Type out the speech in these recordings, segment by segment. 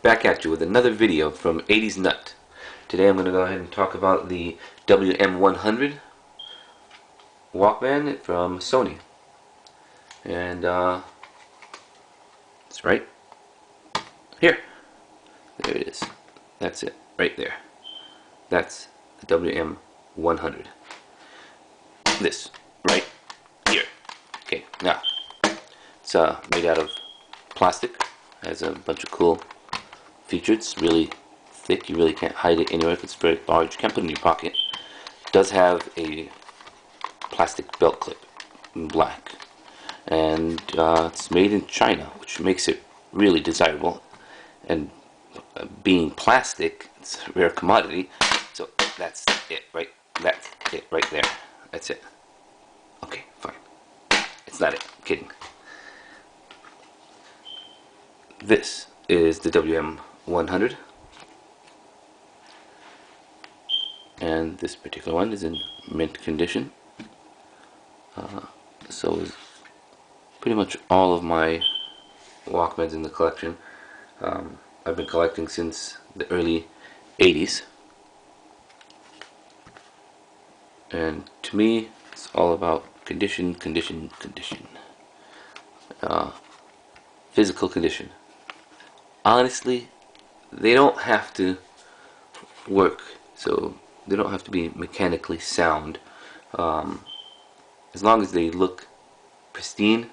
back at you with another video from 80s Nut. Today I'm going to go ahead and talk about the WM-100 Walkman from Sony. And it's right here. There it is. That's it, right there. That's the WM-100. This, right here. Okay, now, it's made out of plastic. Has a bunch of cool features. It's really thick. You really can't hide it anywhere. It's very large. You can't put it in your pocket. It does have a plastic belt clip in black. And it's made in China, which makes it really desirable. And being plastic, it's a rare commodity. So that's it, right? That's it right there. That's it. Okay, fine. It's not it. I'm kidding. This is the WM-100, and this particular one is in mint condition. So is pretty much all of my Walkmans in the collection. I've been collecting since the early 80s, and to me it's all about condition, physical condition. Honestly, they don't have to work, so they don't have to be mechanically sound. As long as they look pristine,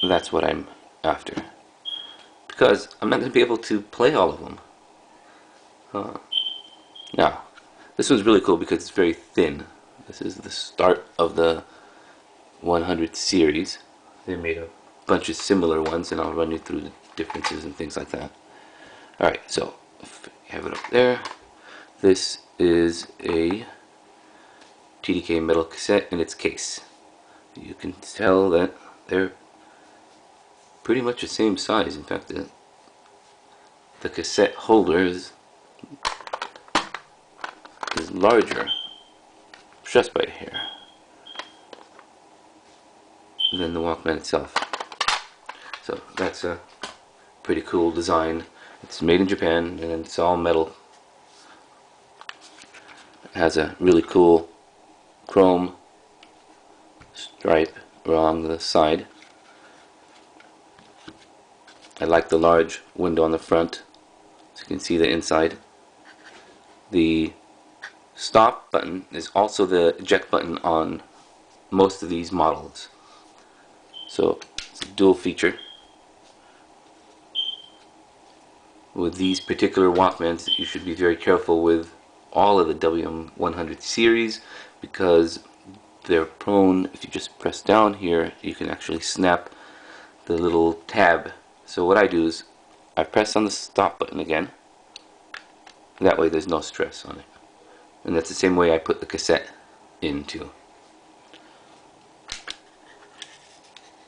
that's what I'm after. Because I'm not going to be able to play all of them. Now, this one's really cool because it's very thin. This is the start of the 100 series. They made a bunch of similar ones, and I'll run you through the differences and things like that. Alright, so if you have it up there, this is a TDK metal cassette in its case. You can tell that they're pretty much the same size. In fact, the cassette holder is larger, just by a hair, than the Walkman itself. So that's a pretty cool design. It's made in Japan, and it's all metal. It has a really cool chrome stripe along the side. I like the large window on the front, so you can see the inside. The stop button is also the eject button on most of these models. So it's a dual feature. With these particular Walkmans, you should be very careful with all of the WM-100 series, because they're prone, if you just press down here, you can actually snap the little tab. So what I do is I press on the stop button again. That way there's no stress on it. And that's the same way I put the cassette in too.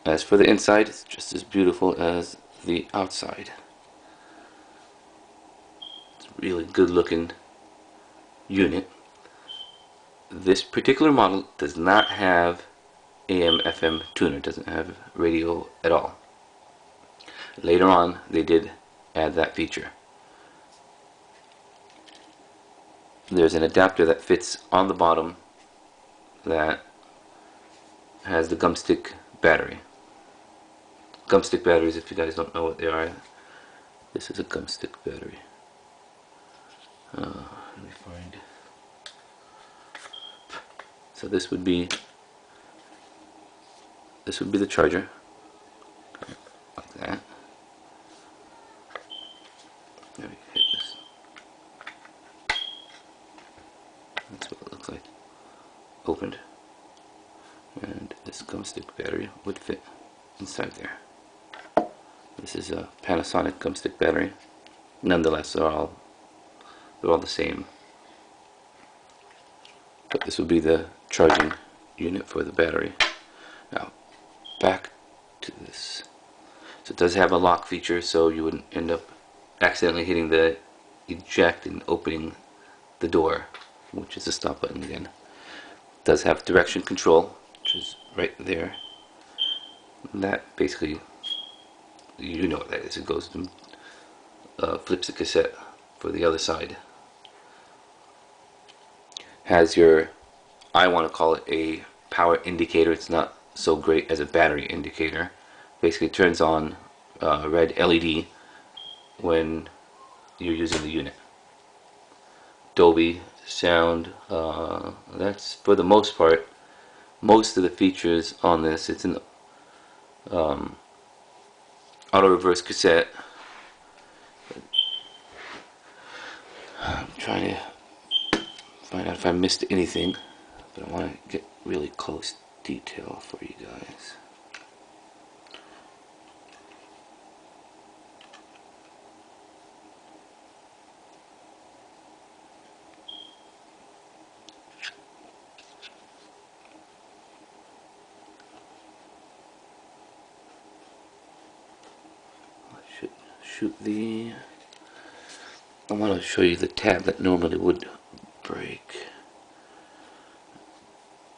As for the inside, it's just as beautiful as the outside. It's a really good looking unit. This particular model does not have AM/FM tuner, doesn't have radio at all. Later on they did add that feature. There's an adapter that fits on the bottom that has the gumstick battery. Gumstick batteries, if you guys don't know what they are, this is a gumstick battery. Let me find. So this would be the charger, like that. Let me hit this. That's what it looks like, opened. And this gumstick battery would fit inside there. This is a Panasonic gumstick battery. Nonetheless, they're all the same. But this would be the charging unit for the battery. Now, back to this. So it does have a lock feature, so you wouldn't end up accidentally hitting the eject and opening the door, which is the stop button again. It does have direction control, which is right there. And that basically You know what that is. It goes to flips the cassette for the other side. Has your, I want to call it a power indicator. It's not so great as a battery indicator. Basically, it turns on red LED when you're using the unit. Dolby sound. That's for the most part. Most of the features on this. It's an auto reverse cassette. I'm trying to find out if I missed anything, but I want to get really close detail for you guys. I should shoot I want to show you the tab that normally would break.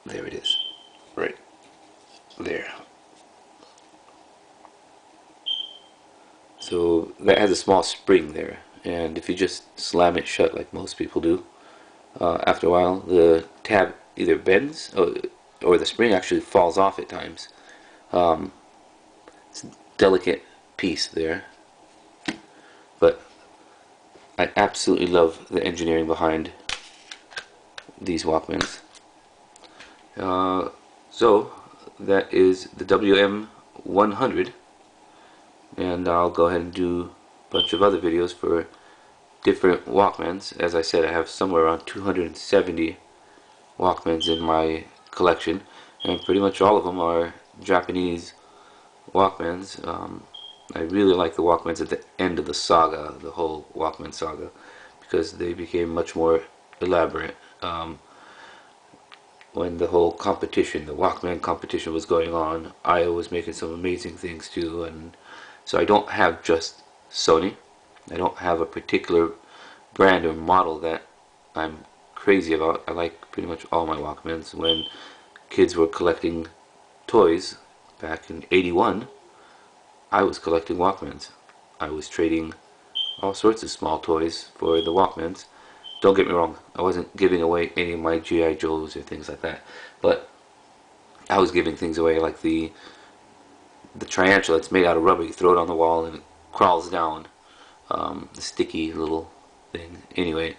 There it is, right there. So that has a small spring there, and if you just slam it shut like most people do, after a while the tab either bends or the spring actually falls off at times. It's a delicate piece there, but I absolutely love the engineering behind these Walkmans. So that is the WM-100, and I'll go ahead and do a bunch of other videos for different Walkmans. As I said, I have somewhere around 270 Walkmans in my collection, and pretty much all of them are Japanese Walkmans. I really like the Walkmans at the end of the saga, the whole Walkman saga, because they became much more elaborate. When the whole competition, the Walkman competition was going on, I was making some amazing things too, and so I don't have just Sony. I don't have a particular brand or model that I'm crazy about. I like pretty much all my Walkmans. When kids were collecting toys back in '81, I was collecting Walkmans. I was trading all sorts of small toys for the Walkmans. Don't get me wrong, I wasn't giving away any of my G.I. Joes or things like that, but I was giving things away like the tarantula. It's made out of rubber. You throw it on the wall and it crawls down. The sticky little thing. Anyway,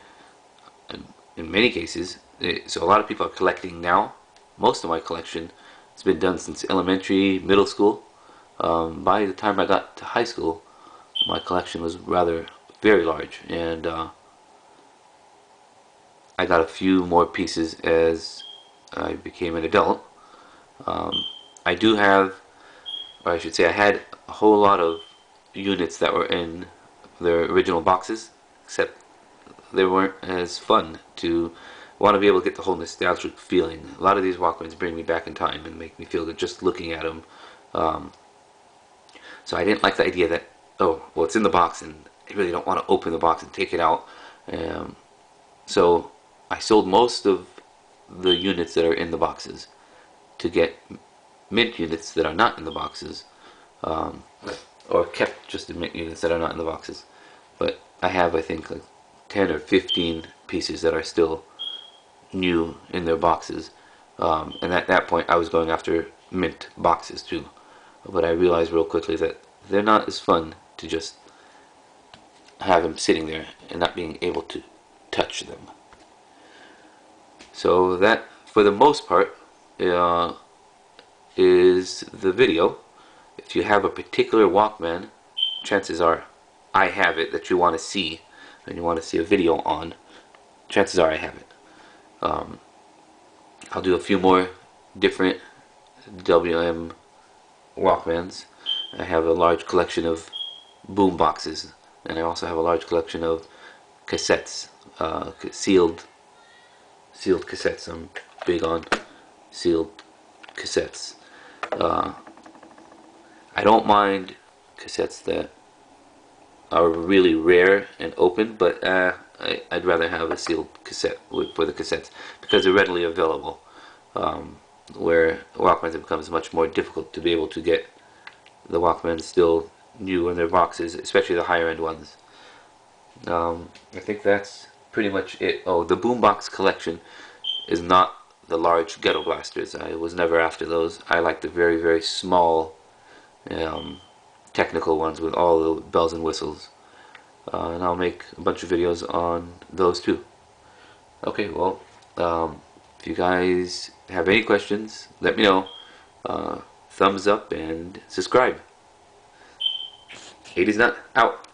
in many cases, so a lot of people are collecting now. Most of my collection has been done since elementary, middle school. By the time I got to high school, my collection was rather very large, and I got a few more pieces as I became an adult. I do have, or I should say I had a whole lot of units that were in their original boxes, except they weren't as fun to want to be able to get the whole nostalgic feeling. A lot of these Walkmans bring me back in time and make me feel good just looking at them. So I didn't like the idea that, oh, well, it's in the box and I really don't want to open the box and take it out. So I sold most of the units that are in the boxes to get mint units that are not in the boxes, or kept just the mint units that are not in the boxes. But I have, I think, like 10 or 15 pieces that are still new in their boxes, and at that point I was going after mint boxes too. But I realized real quickly that they're not as fun to just have them sitting there and not being able to touch them. So that, for the most part, is the video. If you have a particular Walkman, chances are I have it that you want to see, and you want to see a video on, chances are I have it. I'll do a few more different WM Walkmans. I have a large collection of boom boxes, and I also have a large collection of cassettes, sealed cassettes. I'm big on sealed cassettes. I don't mind cassettes that are really rare and open, but I'd rather have a sealed cassette for the cassettes because they're readily available. Where Walkmans, it becomes much more difficult to be able to get the Walkman still new in their boxes, especially the higher end ones. I think that's pretty much it. Oh, the boombox collection is not the large ghetto blasters. I was never after those. I like the very, very small um, technical ones with all the bells and whistles. And I'll make a bunch of videos on those too. Okay, well, if you guys have any questions, let me know. Thumbs up and subscribe. 80's Nut out.